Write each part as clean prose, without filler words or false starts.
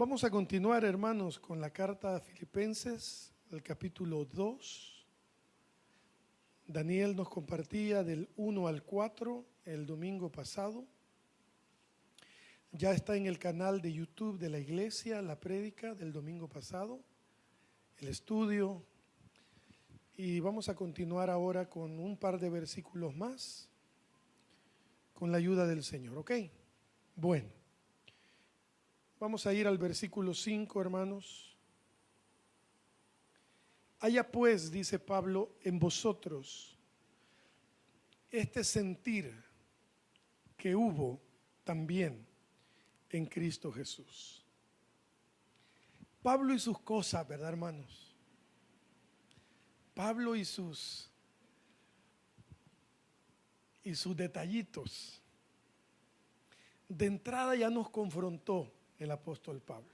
Vamos a continuar, hermanos, con la carta a Filipenses, el capítulo 2. Daniel nos compartía del 1 al 4 el domingo pasado. Ya está en el canal de YouTube de la iglesia, la prédica del domingo pasado, el estudio. Y vamos a continuar ahora con un par de versículos más, con la ayuda del Señor, ¿ok? Bueno, vamos a ir al versículo 5, hermanos. Haya pues, dice Pablo, en vosotros este sentir que hubo también en Cristo Jesús. Pablo y sus cosas, ¿verdad, hermanos? Pablo y sus detallitos. De entrada ya nos confrontó el apóstol Pablo.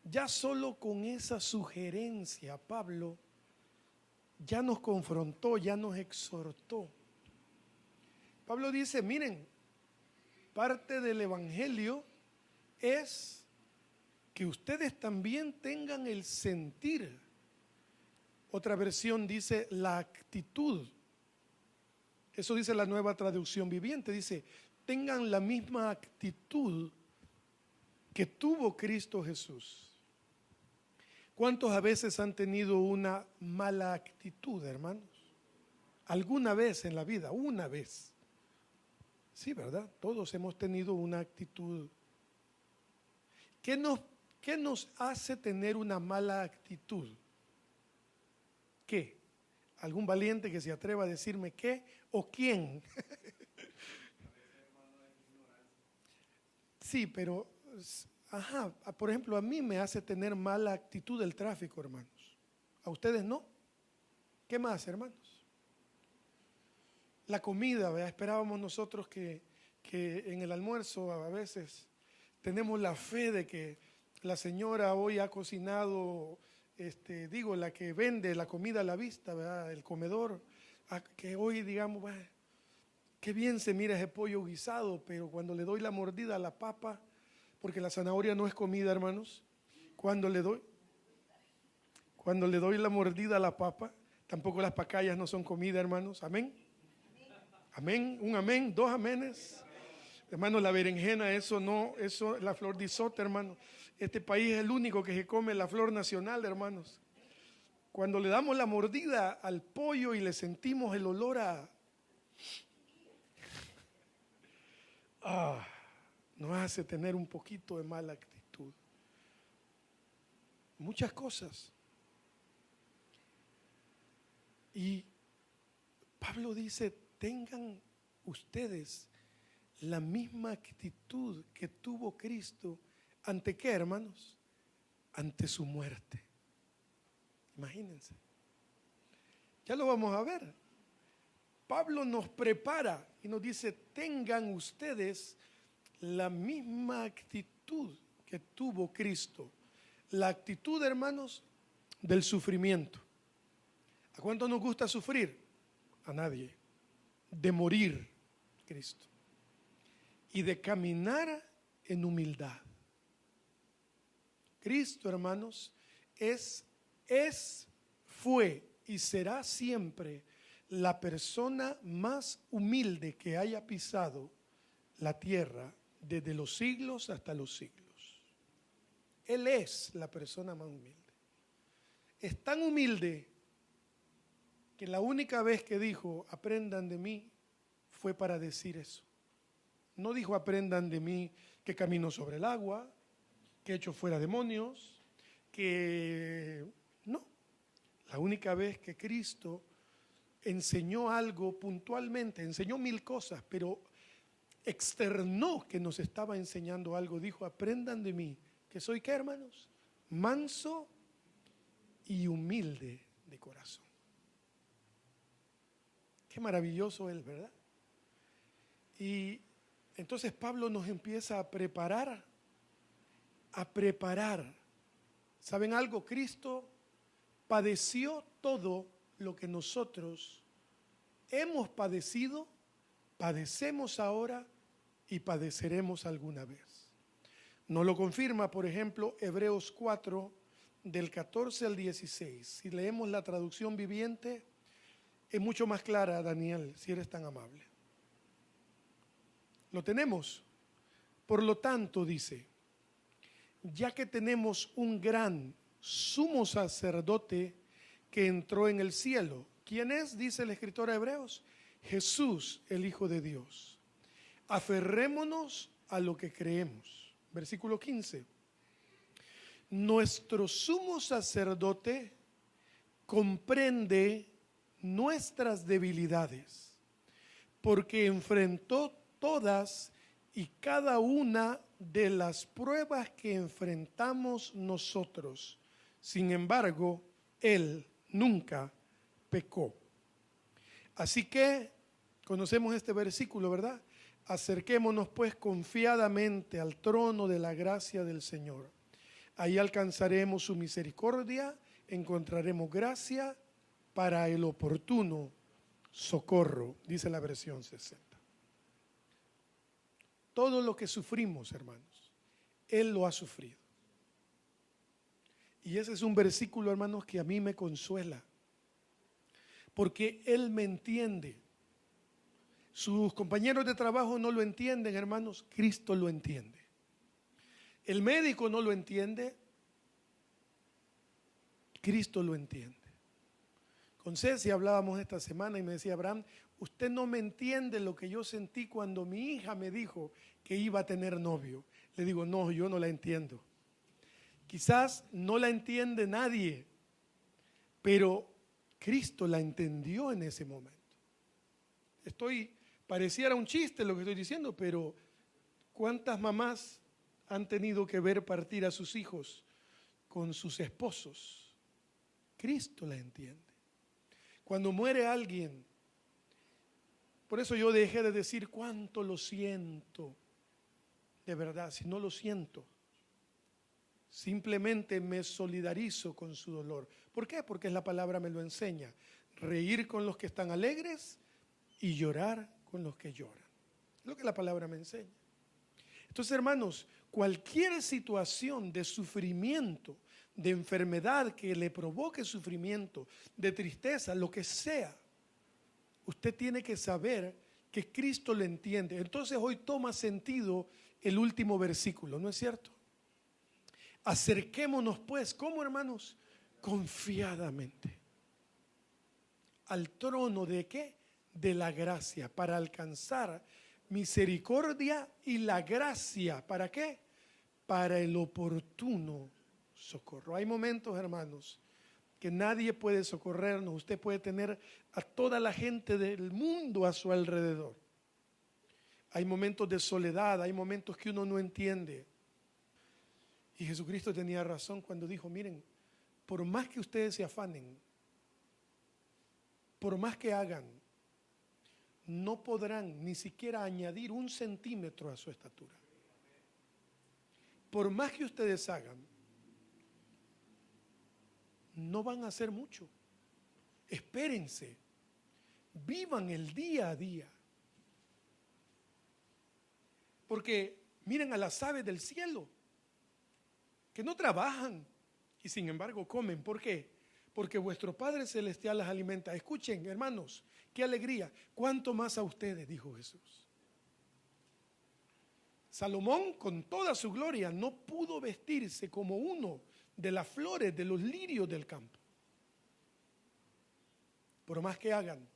Ya solo con esa sugerencia Pablo ya nos confrontó, ya nos exhortó. Pablo dice, miren, parte del evangelio es que ustedes también tengan el sentir. Otra versión dice la actitud. Eso dice la Nueva Traducción Viviente, dice, tengan la misma actitud que tuvo Cristo Jesús. ¿Cuántos a veces han tenido una mala actitud, hermanos? ¿Alguna vez en la vida? Una vez. Sí, ¿verdad? Todos hemos tenido una actitud. ¿Qué nos hace tener una mala actitud? ¿Qué? ¿Algún valiente que se atreva a decirme qué o quién? Sí, pero, por ejemplo, a mí me hace tener mala actitud el tráfico, hermanos. ¿A ustedes no? ¿Qué más, hermanos? La comida, ¿verdad? Esperábamos nosotros que en el almuerzo a veces tenemos la fe de que la señora hoy ha cocinado, la que vende la comida a la vista, ¿verdad? El comedor, que hoy digamos, bah, qué bien se mira ese pollo guisado, pero cuando le doy la mordida a la papa, porque la zanahoria no es comida, hermanos, cuando le doy la mordida a la papa, tampoco las pacayas no son comida, hermanos, amén. Amén, un amén, dos amenes. Hermano, la berenjena, eso, la flor de isota, hermano. Este país es el único que se come la flor nacional, hermanos. Cuando le damos la mordida al pollo y le sentimos el olor nos hace tener un poquito de mala actitud. Muchas cosas. Y Pablo dice, tengan ustedes la misma actitud que tuvo Cristo. ¿Ante qué, hermanos? Ante su muerte. Imagínense. Ya lo vamos a ver. Pablo nos prepara y nos dice, tengan ustedes la misma actitud que tuvo Cristo. La actitud, hermanos, del sufrimiento. ¿A cuánto nos gusta sufrir? A nadie. De morir, Cristo. Y de caminar en humildad. Cristo, hermanos, fue y será siempre la persona más humilde que haya pisado la tierra desde los siglos hasta los siglos. Él es la persona más humilde. Es tan humilde que la única vez que dijo, aprendan de mí, fue para decir eso. No dijo, aprendan de mí que camino sobre el agua, que echo fuera demonios, no. La única vez que Cristo enseñó algo puntualmente, enseñó 1000 cosas, pero externó que nos estaba enseñando algo. Dijo, aprendan de mí, que soy, ¿qué, hermanos? Manso y humilde de corazón. Qué maravilloso él, ¿verdad? Y entonces Pablo nos empieza a preparar. ¿Saben algo? Cristo padeció todo lo que nosotros hemos padecido, padecemos ahora y padeceremos alguna vez. Nos lo confirma, por ejemplo, Hebreos 4, del 14 al 16. Si leemos la traducción viviente, es mucho más clara, Daniel, si eres tan amable. ¿Lo tenemos? Por lo tanto, dice, ya que tenemos un gran sumo sacerdote que entró en el cielo. ¿Quién es? Dice el escritor a Hebreos. Jesús, el Hijo de Dios. Aferrémonos a lo que creemos. Versículo 15. Nuestro sumo sacerdote comprende nuestras debilidades, porque enfrentó todas y cada una de las pruebas que enfrentamos nosotros. Sin embargo, Él nunca pecó. Así que, conocemos este versículo, ¿verdad? Acerquémonos pues confiadamente al trono de la gracia del Señor. Ahí alcanzaremos su misericordia, encontraremos gracia para el oportuno socorro, dice la versión 60. Todo lo que sufrimos, hermanos, Él lo ha sufrido. Y ese es un versículo, hermanos, que a mí me consuela, porque Él me entiende. Sus compañeros de trabajo no lo entienden, hermanos, Cristo lo entiende. El médico no lo entiende, Cristo lo entiende. Con Ceci hablábamos esta semana y me decía, Abraham, usted no me entiende lo que yo sentí cuando mi hija me dijo que iba a tener novio. Le digo, no, yo no la entiendo. Quizás no la entiende nadie, pero Cristo la entendió en ese momento. Pareciera un chiste lo que estoy diciendo, pero ¿cuántas mamás han tenido que ver partir a sus hijos con sus esposos? Cristo la entiende. Cuando muere alguien, por eso yo dejé de decir cuánto lo siento, de verdad, si no lo siento, simplemente me solidarizo con su dolor. ¿Por qué? Porque la palabra me lo enseña. Reír con los que están alegres y llorar con los que lloran. Es lo que la palabra me enseña. Entonces, hermanos, cualquier situación de sufrimiento, de enfermedad que le provoque sufrimiento, de tristeza, lo que sea, usted tiene que saber que Cristo lo entiende. Entonces hoy toma sentido el último versículo, ¿no es cierto? Acerquémonos pues, ¿cómo, hermanos? Confiadamente al trono de ¿qué? De la gracia, para alcanzar misericordia y la gracia. ¿Para qué? Para el oportuno socorro. Hay momentos, hermanos, que nadie puede socorrernos. Usted puede tener a toda la gente del mundo a su alrededor. Hay momentos de soledad, hay momentos que uno no entiende. Y Jesucristo tenía razón cuando dijo, miren, por más que ustedes se afanen, por más que hagan, no podrán ni siquiera añadir 1 centímetro a su estatura. Por más que ustedes hagan, no van a hacer mucho. Espérense, vivan el día a día. Porque miren a las aves del cielo, que no trabajan y sin embargo comen. ¿Por qué? Porque vuestro Padre Celestial las alimenta. Escuchen, hermanos, qué alegría. ¿Cuánto más a ustedes? Dijo Jesús. Salomón, con toda su gloria, no pudo vestirse como uno de las flores, de los lirios del campo. Por más que hagan,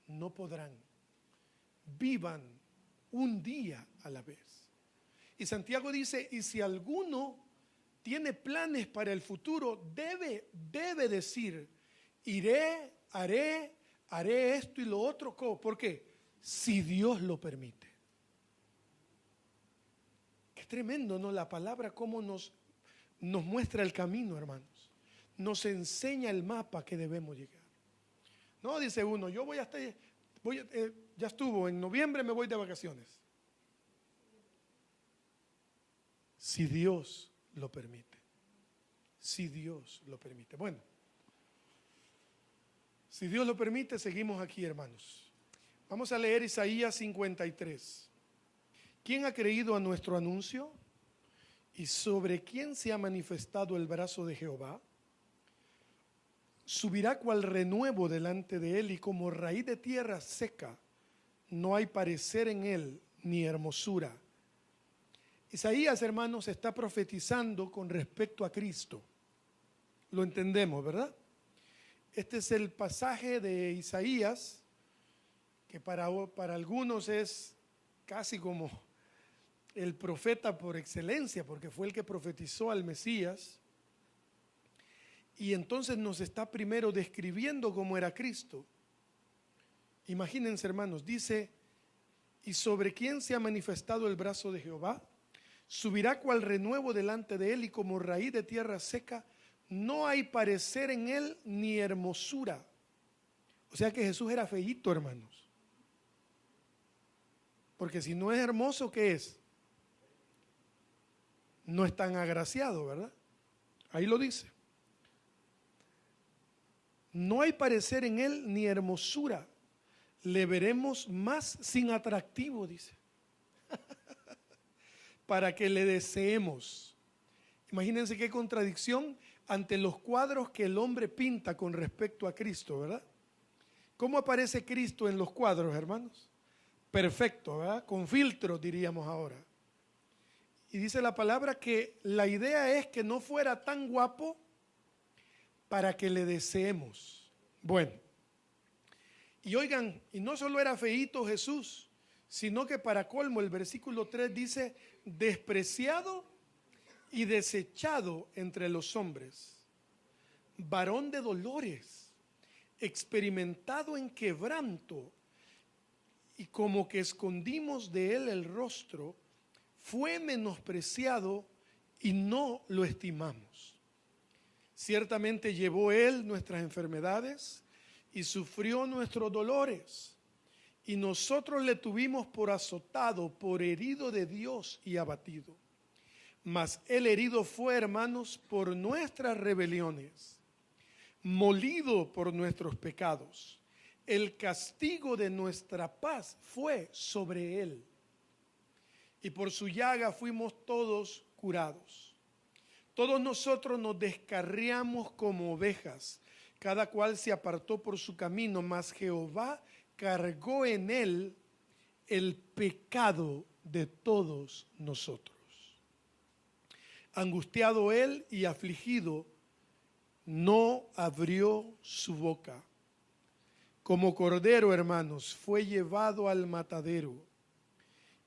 no podrán. Vivan un día a la vez. Y Santiago dice, y si alguno tiene planes para el futuro, debe decir, iré, haré esto y lo otro. ¿Por qué? Si Dios lo permite. Qué tremendo, ¿no? La palabra cómo nos muestra el camino, hermanos. Nos enseña el mapa que debemos llegar. No, dice uno, yo ya estuvo, en noviembre me voy de vacaciones. Si Dios lo permite. Si Dios lo permite. Bueno, si Dios lo permite, seguimos aquí, hermanos. Vamos a leer Isaías 53. ¿Quién ha creído a nuestro anuncio? ¿Y sobre quién se ha manifestado el brazo de Jehová? Subirá cual renuevo delante de él, y como raíz de tierra seca, no hay parecer en él ni hermosura. Isaías, hermanos, está profetizando con respecto a Cristo. Lo entendemos, ¿verdad? Este es el pasaje de Isaías, que para algunos es casi como el profeta por excelencia, porque fue el que profetizó al Mesías. Y entonces nos está primero describiendo cómo era Cristo. Imagínense, hermanos, dice: ¿y sobre quién se ha manifestado el brazo de Jehová? Subirá cual renuevo delante de él, y como raíz de tierra seca, no hay parecer en él ni hermosura. O sea que Jesús era feíto, hermanos. Porque si no es hermoso, ¿qué es? No es tan agraciado, ¿verdad? Ahí lo dice. No hay parecer en él ni hermosura. Le veremos más sin atractivo, dice. Para que le deseemos. Imagínense qué contradicción ante los cuadros que el hombre pinta con respecto a Cristo, ¿verdad? ¿Cómo aparece Cristo en los cuadros, hermanos? Perfecto, ¿verdad? Con filtros, diríamos ahora. Y dice la palabra que la idea es que no fuera tan guapo para que le deseemos. Bueno, y oigan, y no solo era feíto Jesús, sino que para colmo el versículo 3 dice: despreciado y desechado entre los hombres, varón de dolores, experimentado en quebranto, y como que escondimos de él el rostro, fue menospreciado y no lo estimamos. Ciertamente llevó él nuestras enfermedades y sufrió nuestros dolores, y nosotros le tuvimos por azotado, por herido de Dios y abatido. Mas él herido fue, hermanos, por nuestras rebeliones, molido por nuestros pecados. El castigo de nuestra paz fue sobre él, y por su llaga fuimos todos curados. Todos nosotros nos descarriamos como ovejas, cada cual se apartó por su camino, mas Jehová cargó en él el pecado de todos nosotros. Angustiado él y afligido, no abrió su boca. Como cordero, hermanos, fue llevado al matadero,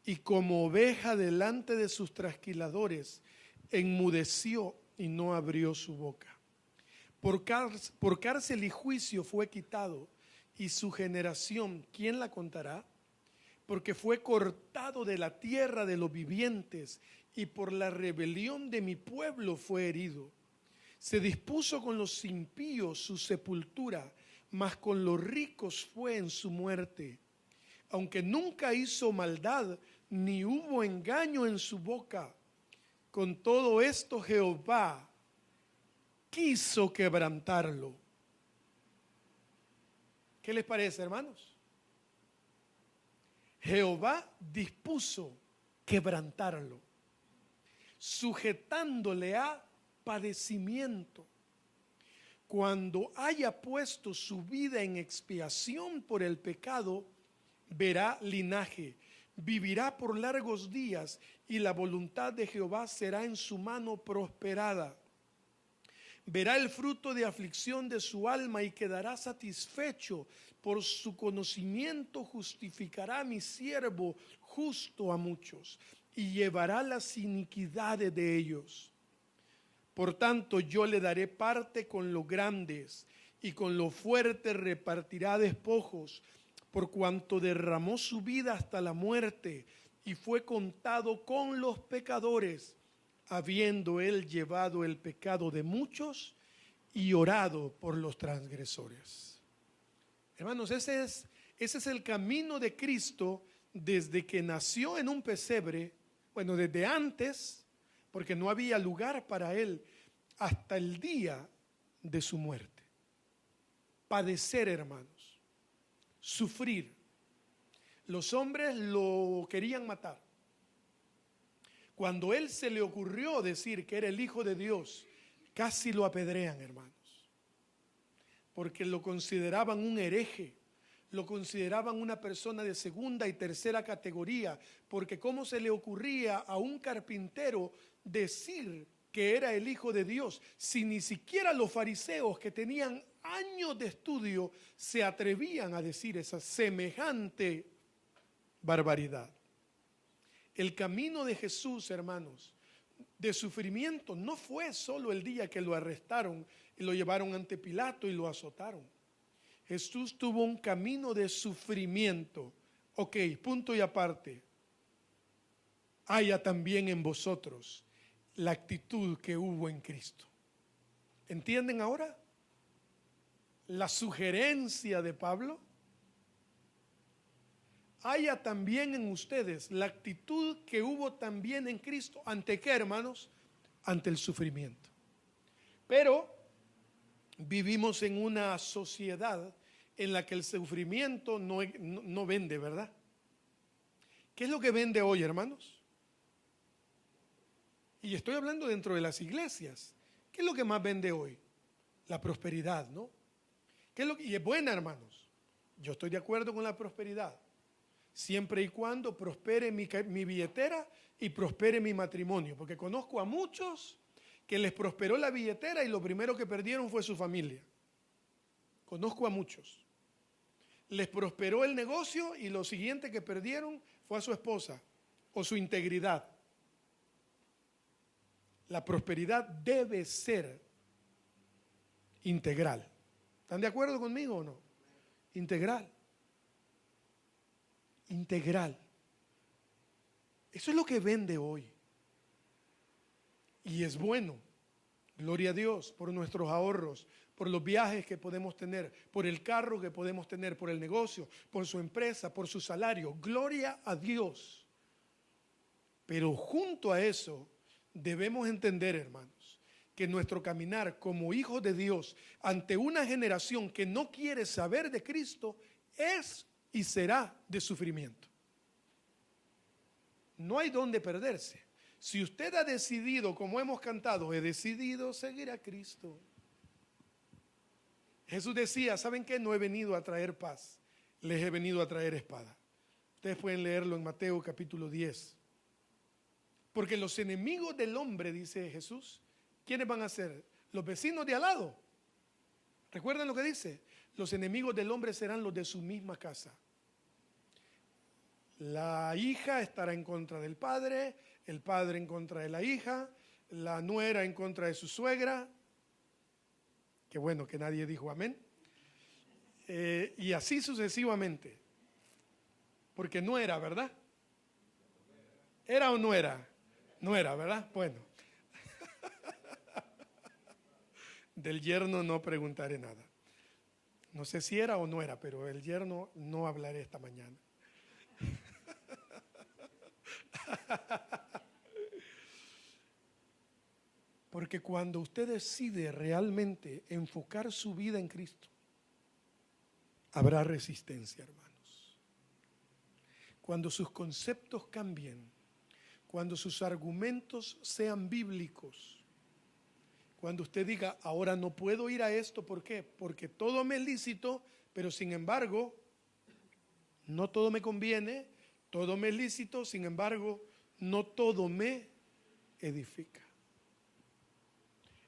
y como oveja delante de sus trasquiladores, enmudeció y no abrió su boca. Por cárcel y juicio fue quitado, y su generación, ¿quién la contará? Porque fue cortado de la tierra de los vivientes, y por la rebelión de mi pueblo fue herido. Se dispuso con los impíos su sepultura, mas con los ricos fue en su muerte. Aunque nunca hizo maldad, ni hubo engaño en su boca, con todo esto Jehová quiso quebrantarlo. ¿Qué les parece, hermanos? Jehová dispuso quebrantarlo, sujetándole a padecimiento. Cuando haya puesto su vida en expiación por el pecado, verá linaje, vivirá por largos días, y la voluntad de Jehová será en su mano prosperada. Verá el fruto de aflicción de su alma y quedará satisfecho. Por su conocimiento justificará a mi siervo justo a muchos, y llevará las iniquidades de ellos. Por tanto, yo le daré parte con los grandes, y con los fuertes repartirá despojos, por cuanto derramó su vida hasta la muerte, y fue contado con los pecadores, habiendo él llevado el pecado de muchos y orado por los transgresores. Hermanos, ese es el camino de Cristo desde que nació en un pesebre, bueno, desde antes, porque no había lugar para él, hasta el día de su muerte. Padecer, hermanos, sufrir. Los hombres lo querían matar. Cuando él se le ocurrió decir que era el Hijo de Dios, casi lo apedrean, hermanos, porque lo consideraban un hereje, lo consideraban una persona de segunda y tercera categoría, porque cómo se le ocurría a un carpintero decir que era el Hijo de Dios, si ni siquiera los fariseos, que tenían años de estudio, se atrevían a decir esa semejante barbaridad. El camino de Jesús, hermanos, de sufrimiento, no fue solo el día que lo arrestaron y lo llevaron ante Pilato y lo azotaron. Jesús tuvo un camino de sufrimiento. Ok, punto y aparte. Haya también en vosotros la actitud que hubo en Cristo. ¿Entienden ahora la sugerencia de Pablo? Haya también en ustedes la actitud que hubo también en Cristo. ¿Ante qué, hermanos? Ante el sufrimiento. Pero vivimos en una sociedad en la que el sufrimiento no vende, ¿verdad? ¿Qué es lo que vende hoy, hermanos? Y estoy hablando dentro de las iglesias. ¿Qué es lo que más vende hoy? La prosperidad, ¿no? Y es buena, hermanos. Yo estoy de acuerdo con la prosperidad, siempre y cuando prospere mi billetera y prospere mi matrimonio, porque conozco a muchos que les prosperó la billetera y lo primero que perdieron fue su familia. Conozco a muchos. Les prosperó el negocio y lo siguiente que perdieron fue a su esposa o su integridad. La prosperidad debe ser integral. ¿Están de acuerdo conmigo o no? Integral. Integral. Eso es lo que vende hoy. Y es bueno. Gloria a Dios por nuestros ahorros, por los viajes que podemos tener, por el carro que podemos tener, por el negocio, por su empresa, por su salario. Gloria a Dios. Pero junto a eso debemos entender, hermanos, que nuestro caminar como hijos de Dios ante una generación que no quiere saber de Cristo es y será de sufrimiento. No hay dónde perderse. Si usted ha decidido, como hemos cantado, he decidido seguir a Cristo. Jesús decía, ¿saben qué? No he venido a traer paz, les he venido a traer espada. Ustedes pueden leerlo en Mateo capítulo 10. Porque los enemigos del hombre, dice Jesús, ¿quiénes van a ser? Los vecinos de al lado. ¿Recuerdan lo que dice? Los enemigos del hombre serán los de su misma casa. La hija estará en contra del padre, el padre en contra de la hija, la nuera en contra de su suegra. Qué bueno que nadie dijo amén. Y así sucesivamente. Porque no era, ¿verdad? ¿Era o no era? No era, ¿verdad? Bueno. Del yerno no preguntaré nada. No sé si era o no era, pero el yerno no hablaré esta mañana. Porque cuando usted decide realmente enfocar su vida en Cristo, habrá resistencia, hermanos. Cuando sus conceptos cambien, cuando sus argumentos sean bíblicos, cuando usted diga, ahora no puedo ir a esto, ¿por qué? Porque todo me es lícito, pero sin embargo, no todo me conviene, todo me es lícito, sin embargo, no todo me edifica.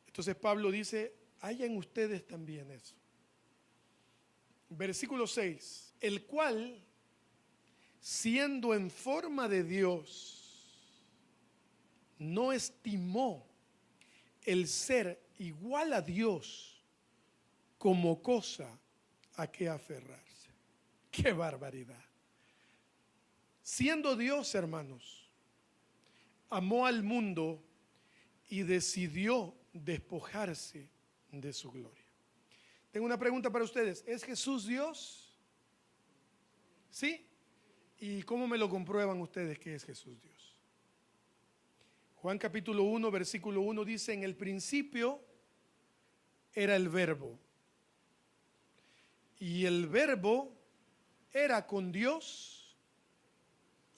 Entonces Pablo dice, haya en ustedes también eso. Versículo 6, el cual, siendo en forma de Dios, no estimó el ser igual a Dios como cosa a que aferrarse. ¡Qué barbaridad! Siendo Dios, hermanos, amó al mundo y decidió despojarse de su gloria. Tengo una pregunta para ustedes. ¿Es Jesús Dios? ¿Sí? ¿Y cómo me lo comprueban ustedes que es Jesús Dios? Juan capítulo 1, versículo 1 dice, en el principio era el verbo. Y el verbo era con Dios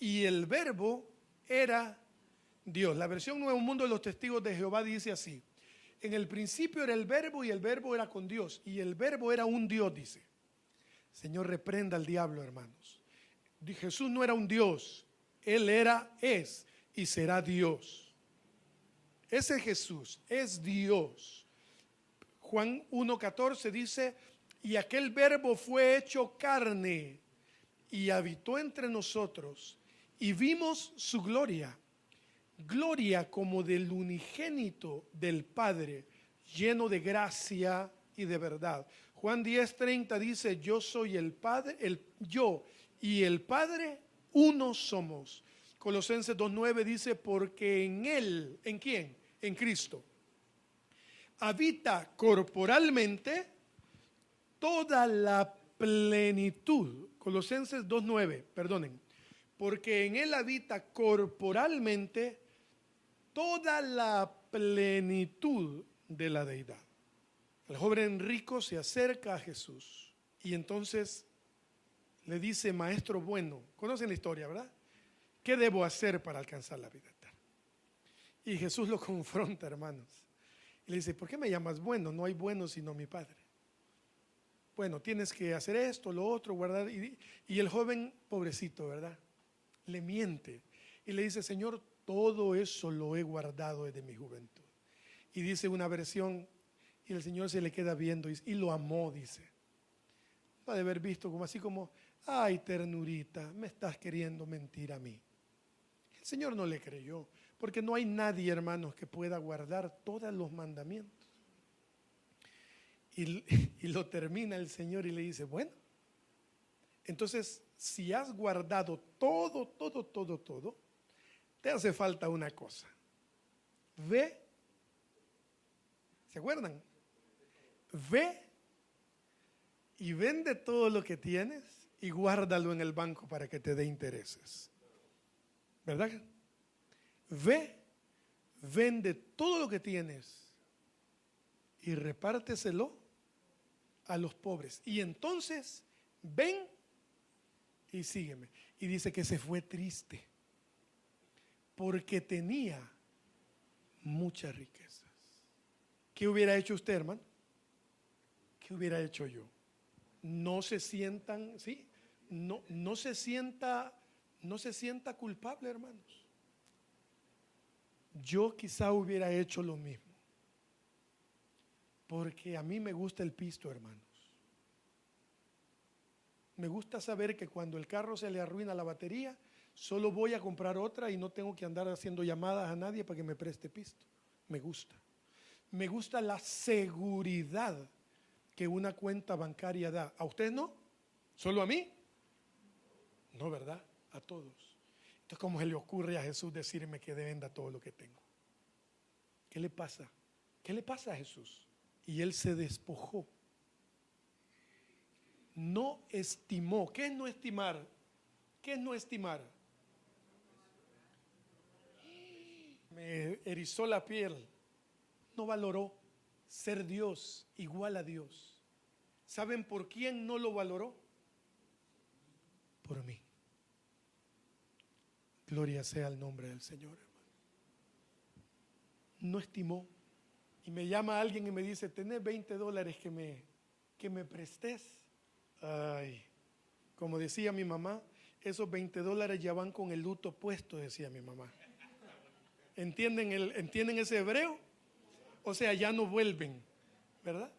y el verbo era Dios. La versión Nuevo Mundo de los Testigos de Jehová dice así: en el principio era el verbo y el verbo era con Dios y el verbo era un Dios, dice. Señor, reprenda al diablo, hermanos. Jesús no era un Dios, Él era, es y será Dios. Ese Jesús es Dios. Juan 1:14 dice: y aquel verbo fue hecho carne y habitó entre nosotros y vimos su gloria, gloria como del unigénito del Padre, lleno de gracia y de verdad. Juan 10:30 dice: yo soy el Padre, yo y el Padre uno somos. Colosenses 2:9 dice: porque en Él, ¿en quién? En Cristo, habita corporalmente toda la plenitud. Colosenses 2:9, perdonen. Porque en Él habita corporalmente toda la plenitud de la deidad. El joven rico se acerca a Jesús y entonces le dice: maestro bueno. Conocen la historia, ¿verdad? ¿Qué debo hacer para alcanzar la vida eterna? Y Jesús lo confronta, hermanos. Y le dice: ¿por qué me llamas bueno? No hay bueno sino mi Padre. Bueno, tienes que hacer esto, lo otro, guardar. Y el joven, pobrecito, ¿verdad? Le miente y le dice: Señor, todo eso lo he guardado desde mi juventud. Y dice una versión, y el Señor se le queda viendo y lo amó, dice. Va de haber visto como así como: ay, ternurita, me estás queriendo mentir a mí. El Señor no le creyó, porque no hay nadie, hermanos, que pueda guardar todos los mandamientos. Y lo termina el Señor y le dice: bueno, entonces si has guardado todo, te hace falta una cosa. Ve, ¿se acuerdan? Ve y vende todo lo que tienes y guárdalo en el banco para que te dé intereses. ¿Verdad? Ve, vende todo lo que tienes y repárteselo a los pobres. Y entonces ven y sígueme. Y dice que se fue triste porque tenía muchas riquezas. ¿Qué hubiera hecho usted, hermano? ¿Qué hubiera hecho yo? No se sientan, ¿sí? No se sienta culpable, hermanos. Yo quizá hubiera hecho lo mismo. Porque a mí me gusta el pisto, hermanos. Me gusta saber que cuando el carro se le arruina la batería, solo voy a comprar otra y no tengo que andar haciendo llamadas a nadie para que me preste pisto. Me gusta. Me gusta la seguridad que una cuenta bancaria da. ¿A usted no? ¿Solo a mí? No, ¿verdad? A todos. Entonces, ¿cómo se le ocurre a Jesús decirme que venda todo lo que tengo? ¿Qué le pasa? ¿Qué le pasa a Jesús? Y Él se despojó. No estimó. ¿Qué es no estimar? ¿Qué es no estimar? Me erizó la piel. No valoró ser Dios, igual a Dios. ¿Saben por quién no lo valoró? Por mí. Gloria sea el nombre del Señor, hermano. No estimó. Y me llama alguien y me dice: ¿tenés $20 que me prestes? Ay, como decía mi mamá, esos $20 ya van con el luto puesto, decía mi mamá. ¿Entienden ese hebreo? O sea, ya no vuelven, ¿verdad?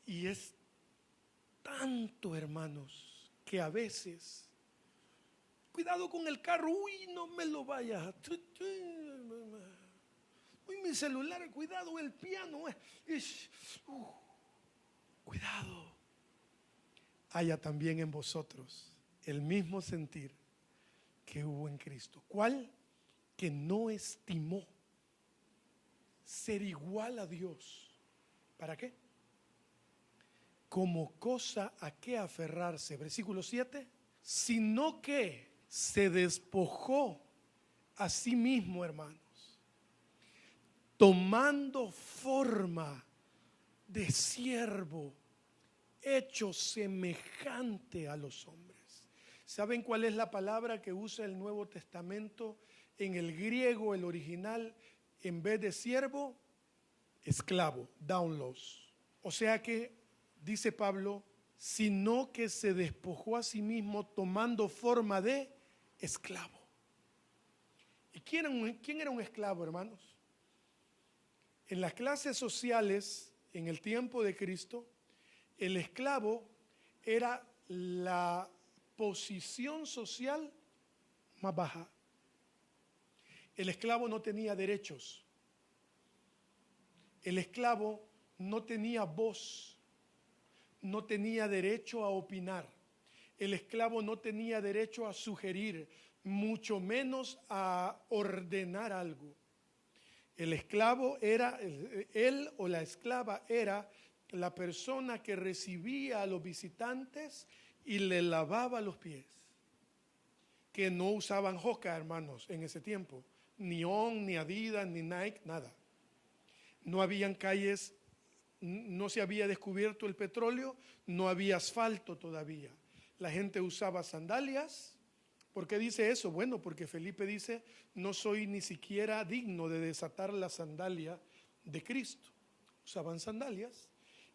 Y es tanto, hermanos, que a veces, cuidado con el carro, uy, no me lo vayas. Uy, mi celular, cuidado, el piano. Cuidado. Haya también en vosotros el mismo sentir que hubo en Cristo. ¿Cuál? Que no estimó ser igual a Dios. ¿Para qué? Como cosa a qué aferrarse. Versículo 7. Sino que se despojó a sí mismo, hermanos, tomando forma de siervo, hecho semejante a los hombres. ¿Saben cuál es la palabra que usa el Nuevo Testamento en el griego, el original, en vez de siervo, esclavo, doulos. O sea que, dice Pablo, sino que se despojó a sí mismo tomando forma de esclavo. ¿Y quién era un esclavo, hermanos? En las clases sociales, en el tiempo de Cristo, el esclavo era la posición social más baja. El esclavo no tenía derechos. El esclavo no tenía voz, no tenía derecho a opinar. El esclavo no tenía derecho a sugerir, mucho menos a ordenar algo. El esclavo era, él o la esclava era la persona que recibía a los visitantes y le lavaba los pies. Que no usaban Hoka, hermanos, en ese tiempo. Ni On, ni Adidas, ni Nike, nada. No habían calles, no se había descubierto el petróleo, no había asfalto todavía. La gente usaba sandalias. ¿Por qué dice eso? Bueno, porque Felipe dice, no soy ni siquiera digno de desatar la sandalia de Cristo. Usaban sandalias.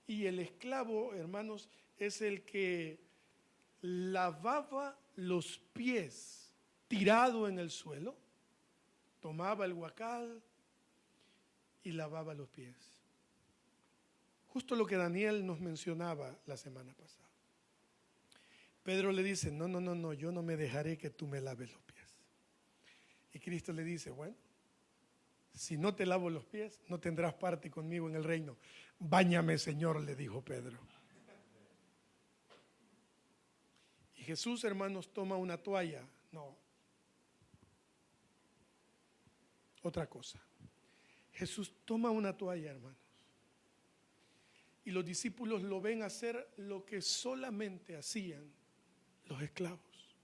Y el esclavo, hermanos, es el que lavaba los pies tirado en el suelo, tomaba el huacal y lavaba los pies. Justo lo que Daniel nos mencionaba la semana pasada. Pedro le dice, no, yo no me dejaré que tú me laves los pies. Y Cristo le dice, bueno, si no te lavo los pies, no tendrás parte conmigo en el reino. Báñame, Señor, le dijo Pedro. Y Jesús, hermanos, toma una toalla. No. Otra cosa. Jesús toma una toalla, hermanos. Y los discípulos lo ven hacer lo que solamente hacían los esclavos.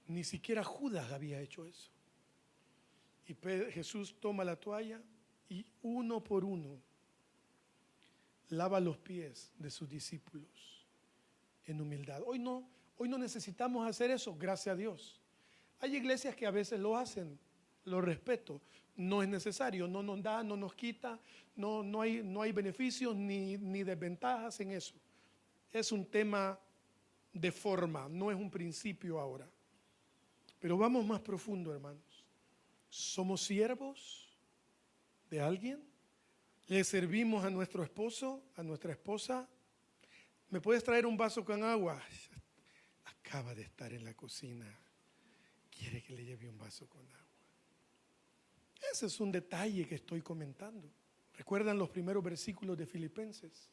Ni siquiera Judas había hecho eso. Y Jesús toma la toalla y uno por uno lava los pies de sus discípulos en humildad. Hoy no necesitamos hacer eso, gracias a Dios. Hay iglesias que a veces lo hacen, lo respeto. No es necesario, no nos da, no nos quita, no hay beneficios ni desventajas en eso. Es un tema de forma, no es un principio ahora. Pero vamos más profundo, hermanos. ¿Somos siervos de alguien? ¿Le servimos a nuestro esposo, a nuestra esposa? ¿Me puedes traer un vaso con agua? Acaba de estar en la cocina. Quiere que le lleve un vaso con agua. Ese es un detalle que estoy comentando. ¿Recuerdan los primeros versículos de Filipenses?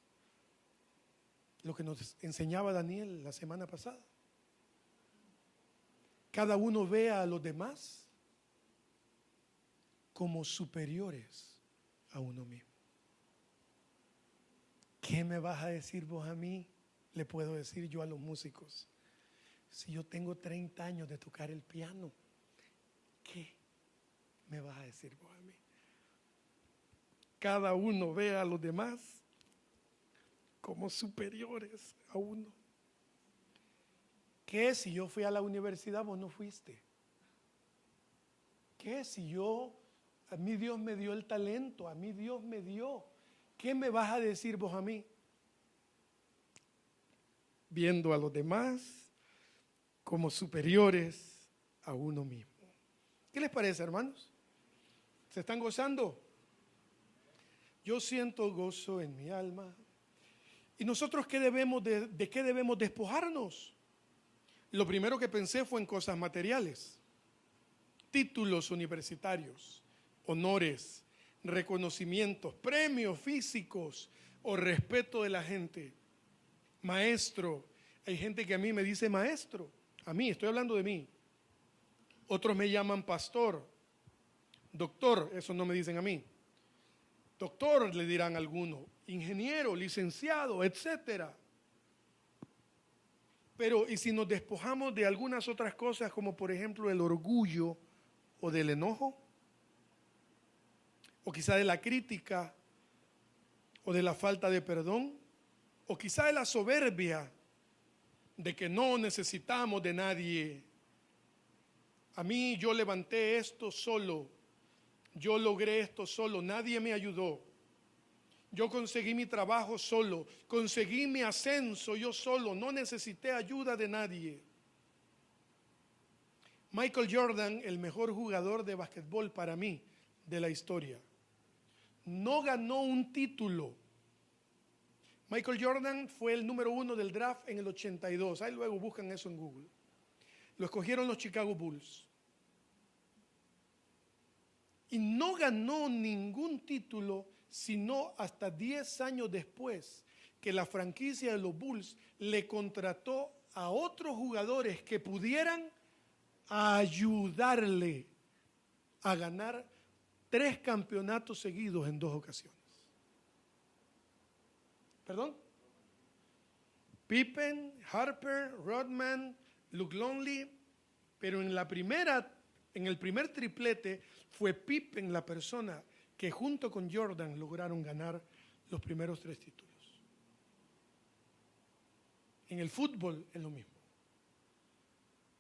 Lo que nos enseñaba Daniel la semana pasada. Cada uno vea a los demás como superiores a uno mismo. ¿Qué me vas a decir vos a mí? Le puedo decir yo a los músicos. Si yo tengo 30 años de tocar el piano, ¿qué me vas a decir vos a mí? Cada uno ve a los demás como superiores a uno. ¿Qué si yo fui a la universidad, vos no fuiste? ¿Qué si a mí Dios me dio el talento, a mí Dios me dio? ¿Qué me vas a decir vos a mí? Viendo a los demás como superiores a uno mismo. ¿Qué les parece, hermanos? ¿Se están gozando? Yo siento gozo en mi alma. ¿Y nosotros de qué debemos despojarnos? Lo primero que pensé fue en cosas materiales. Títulos universitarios, honores, reconocimientos, premios físicos o respeto de la gente. Maestro, hay gente que a mí me dice maestro. A mí, estoy hablando de mí. Otros me llaman pastor, doctor, eso no me dicen a mí. Doctor le dirán algunos, ingeniero, licenciado, etcétera. Pero ¿y si nos despojamos de algunas otras cosas como por ejemplo el orgullo o del enojo? O quizá de la crítica o de la falta de perdón, o quizá de la soberbia de que no necesitamos de nadie. A mí yo levanté esto solo, yo logré esto solo, nadie me ayudó. Yo conseguí mi trabajo solo, conseguí mi ascenso yo solo, no necesité ayuda de nadie. Michael Jordan, el mejor jugador de básquetbol para mí de la historia, no ganó un título. Michael Jordan fue el número 1 del draft en el 82. Ahí luego buscan eso en Google. Lo escogieron los Chicago Bulls. Y no ganó ningún título sino hasta 10 años después que la franquicia de los Bulls le contrató a otros jugadores que pudieran ayudarle a ganar 3 campeonatos seguidos en 2 ocasiones. ¿Perdón? Pippen, Harper, Rodman, Luke Longley, pero en el primer triplete fue Pippen la persona que junto con Jordan lograron ganar los primeros 3 títulos. En el fútbol es lo mismo.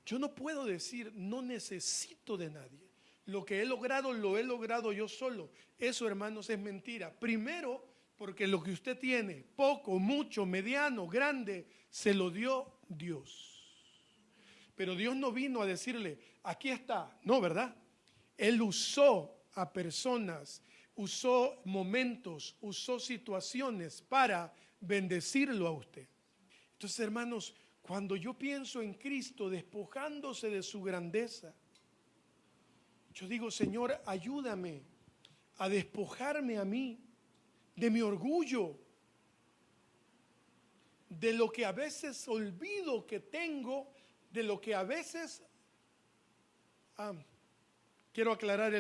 Yo no puedo decir no necesito de nadie. Lo que he logrado lo he logrado yo solo. Eso, hermanos, es mentira. Primero, porque lo que usted tiene, poco, mucho, mediano, grande, se lo dio Dios. Pero Dios no vino a decirle, aquí está. No, ¿verdad? Él usó a personas, usó momentos, usó situaciones para bendecirlo a usted. Entonces, hermanos, cuando yo pienso en Cristo despojándose de su grandeza, yo digo, Señor, ayúdame a despojarme a mí de mi orgullo, de lo que a veces olvido que tengo, de lo que a veces... quiero aclarar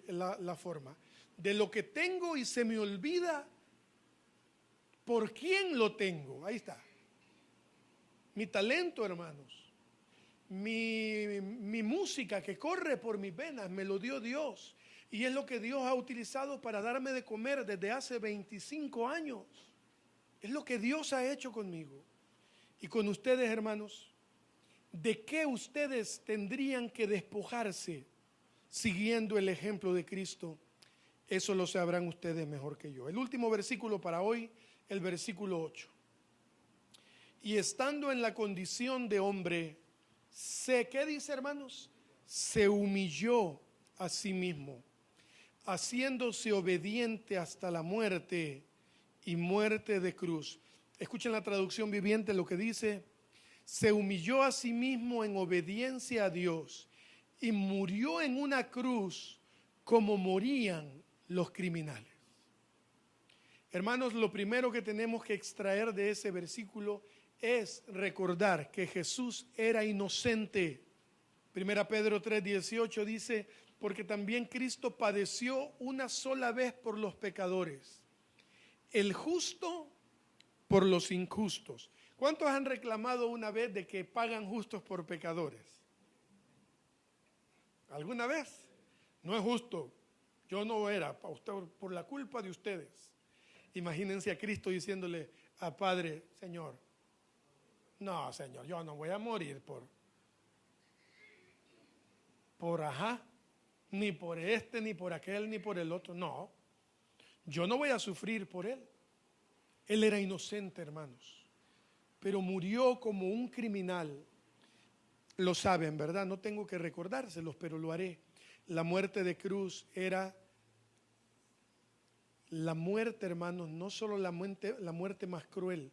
la forma. De lo que tengo y se me olvida por quién lo tengo. Ahí está. Mi talento, hermanos. Mi música que corre por mis venas me lo dio Dios. Y es lo que Dios ha utilizado para darme de comer desde hace 25 años. Es lo que Dios ha hecho conmigo. Y con ustedes, hermanos, ¿de qué ustedes tendrían que despojarse siguiendo el ejemplo de Cristo? Eso lo sabrán ustedes mejor que yo. El último versículo para hoy, el versículo 8. Y estando en la condición de hombre, ¿qué dice, hermanos? Se humilló a sí mismo, haciéndose obediente hasta la muerte y muerte de cruz. Escuchen la traducción viviente lo que dice: se humilló a sí mismo en obediencia a Dios y murió en una cruz como morían los criminales. Hermanos, lo primero que tenemos que extraer de ese versículo es recordar que Jesús era inocente. 1 Pedro 3:18 dice, porque también Cristo padeció una sola vez por los pecadores, el justo por los injustos. ¿Cuántos han reclamado una vez de que pagan justos por pecadores? ¿Alguna vez? No es justo. Yo no era, por la culpa de ustedes. Imagínense a Cristo diciéndole al Padre, Señor, no, Señor, yo no voy a morir ni por este, ni por aquel, ni por el otro. No, yo no voy a sufrir por él. Él era inocente, hermanos, pero murió como un criminal. Lo saben, ¿verdad? No tengo que recordárselos, pero lo haré. La muerte de cruz era la muerte, hermanos, no solo la muerte más cruel,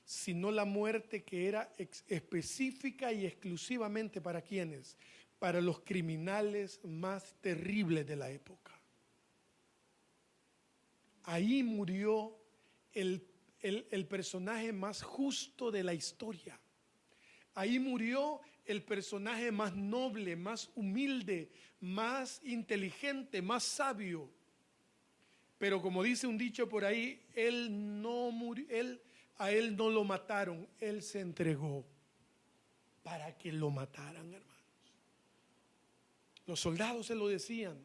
sino la muerte que era específica y exclusivamente para ¿quiénes? Para los criminales más terribles de la época. Ahí murió el personaje más justo de la historia. Ahí murió el personaje más noble, más humilde, más inteligente, más sabio. Pero como dice un dicho por ahí, él no murió, a él no lo mataron, él se entregó para que lo mataran, hermanos. Los soldados se lo decían.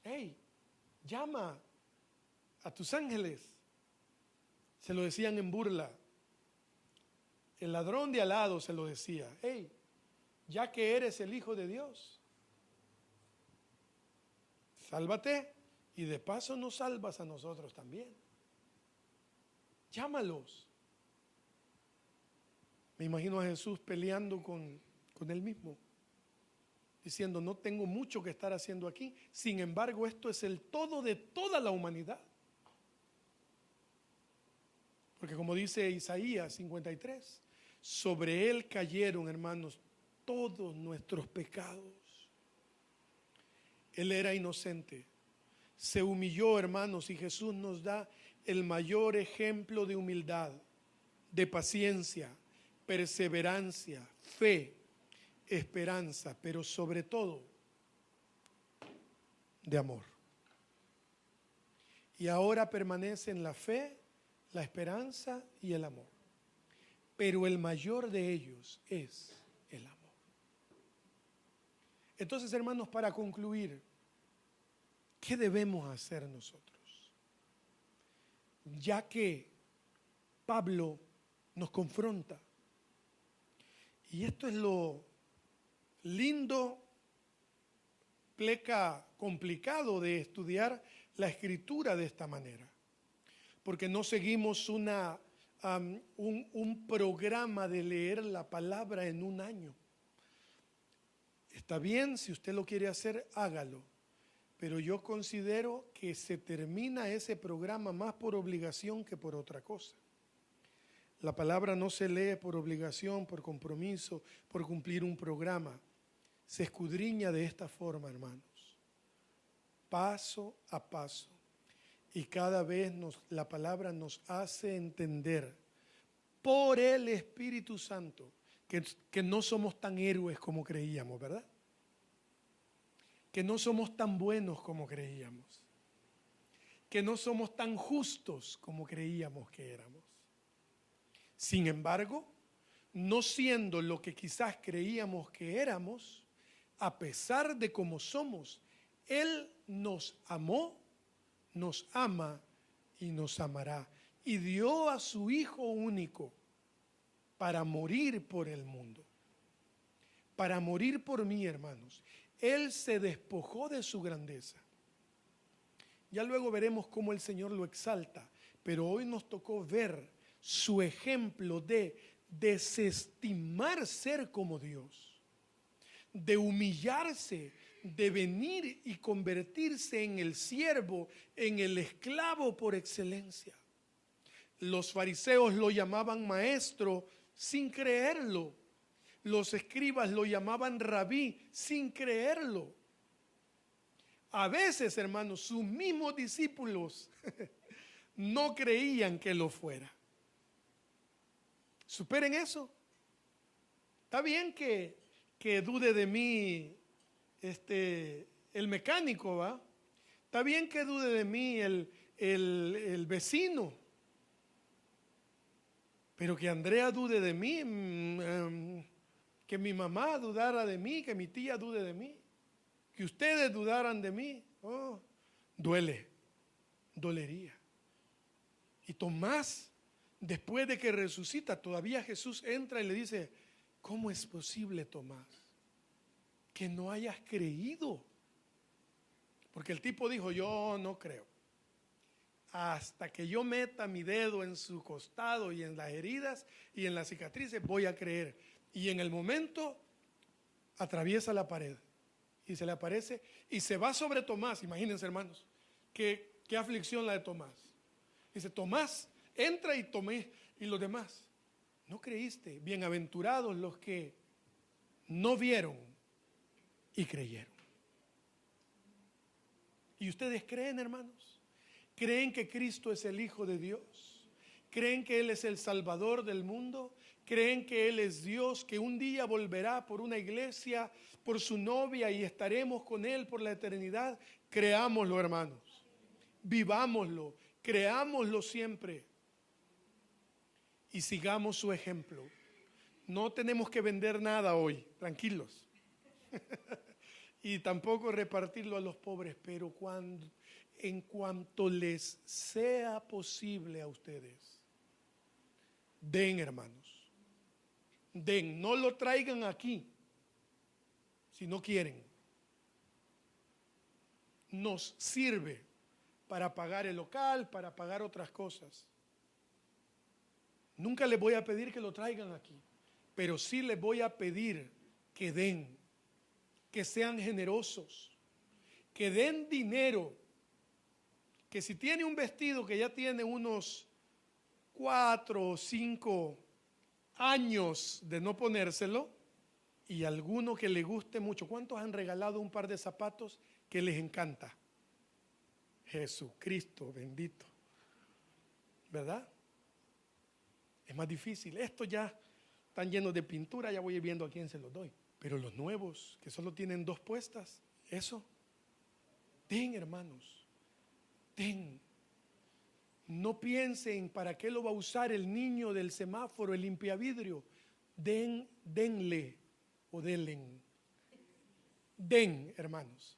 Hey, llama a tus ángeles. Se lo decían en burla. El ladrón de al lado se lo decía. Hey, ya que eres el Hijo de Dios, sálvate y de paso nos salvas a nosotros también. Llámalos. Me imagino a Jesús peleando con él mismo, diciendo, no tengo mucho que estar haciendo aquí, sin embargo esto es el todo de toda la humanidad. Porque como dice Isaías 53, sobre él cayeron, hermanos, todos nuestros pecados. Él era inocente, se humilló, hermanos, y Jesús nos da el mayor ejemplo de humildad, de paciencia, perseverancia, fe, esperanza, pero sobre todo de amor. Y ahora permanecen la fe, la esperanza y el amor. Pero el mayor de ellos es el amor. Entonces, hermanos, para concluir, ¿qué debemos hacer nosotros? Ya que Pablo nos confronta. Y esto es lo lindo, pleca complicado de estudiar la escritura de esta manera. Porque no seguimos un programa de leer la palabra en un año. Está bien, si usted lo quiere hacer, hágalo. Pero yo considero que se termina ese programa más por obligación que por otra cosa. La palabra no se lee por obligación, por compromiso, por cumplir un programa. Se escudriña de esta forma, hermanos, paso a paso. Y cada vez la palabra nos hace entender por el Espíritu Santo que no somos tan héroes como creíamos, ¿verdad? Que no somos tan buenos como creíamos. Que no somos tan justos como creíamos que éramos. Sin embargo, no siendo lo que quizás creíamos que éramos, a pesar de cómo somos, Él nos amó, nos ama y nos amará. Y dio a su Hijo único para morir por el mundo. Para morir por mí, hermanos. Él se despojó de su grandeza. Ya luego veremos cómo el Señor lo exalta, pero hoy nos tocó ver su ejemplo de desestimar ser como Dios, de humillarse, de venir y convertirse en el siervo, en el esclavo por excelencia. Los fariseos lo llamaban maestro sin creerlo. Los escribas lo llamaban rabí sin creerlo. A veces, hermanos, sus mismos discípulos no creían que lo fuera. Superen eso. Está bien que dude de mí el mecánico, ¿va? Está bien que dude de mí el vecino. Pero que Andrea dude de mí, que mi mamá dudara de mí, que mi tía dude de mí, que ustedes dudaran de mí, duele, dolería. Y Tomás, después de que resucita, todavía Jesús entra y le dice, ¿cómo es posible, Tomás, que no hayas creído? Porque el tipo dijo, yo no creo. Hasta que yo meta mi dedo en su costado y en las heridas y en las cicatrices, voy a creer. Y en el momento atraviesa la pared y se le aparece y se va sobre Tomás. Imagínense, hermanos, qué aflicción la de Tomás. Dice, Tomás, entra y tomé. Y los demás, ¿no creíste? Bienaventurados los que no vieron y creyeron. ¿Y ustedes creen, hermanos? ¿Creen que Cristo es el Hijo de Dios? ¿Creen que Él es el Salvador del mundo? ¿Creen que Él es Dios, que un día volverá por una iglesia, por su novia y estaremos con Él por la eternidad? Creámoslo, hermanos. Vivámoslo, creámoslo siempre. Y sigamos su ejemplo. No tenemos que vender nada hoy, tranquilos. Y tampoco repartirlo a los pobres, pero en cuanto les sea posible a ustedes, den, hermanos. Den, no lo traigan aquí, si no quieren. Nos sirve para pagar el local, para pagar otras cosas. Nunca les voy a pedir que lo traigan aquí, pero sí les voy a pedir que den, que sean generosos, que den dinero, que si tiene un vestido que ya tiene unos 4 o 5 años de no ponérselo, y alguno que le guste mucho. ¿Cuántos han regalado un par de zapatos que les encanta? Jesucristo bendito, ¿verdad? Es más difícil. Estos ya están llenos de pintura, ya voy a ir viendo a quién se los doy. Pero los nuevos, que solo tienen 2 puestas, eso, den, hermanos, den. No piensen para qué lo va a usar el niño del semáforo, el limpiavidrio. Denle o denlen. Den, hermanos,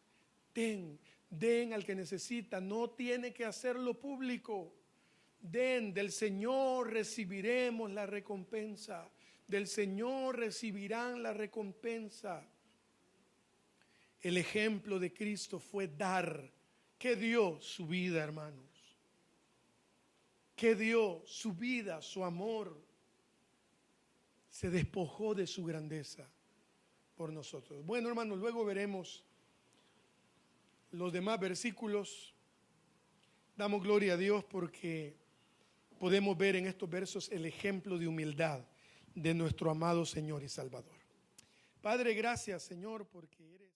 den al que necesita. No tiene que hacerlo público. Den, del Señor recibiremos la recompensa. Del Señor recibirán la recompensa. El ejemplo de Cristo fue dar. ¿Qué dio? Su vida, hermanos. ¿Qué dio? Su vida, su amor. Se despojó de su grandeza por nosotros. Bueno, hermanos, luego veremos los demás versículos. Damos gloria a Dios porque podemos ver en estos versos el ejemplo de humildad de nuestro amado Señor y Salvador. Padre, gracias, Señor, porque eres...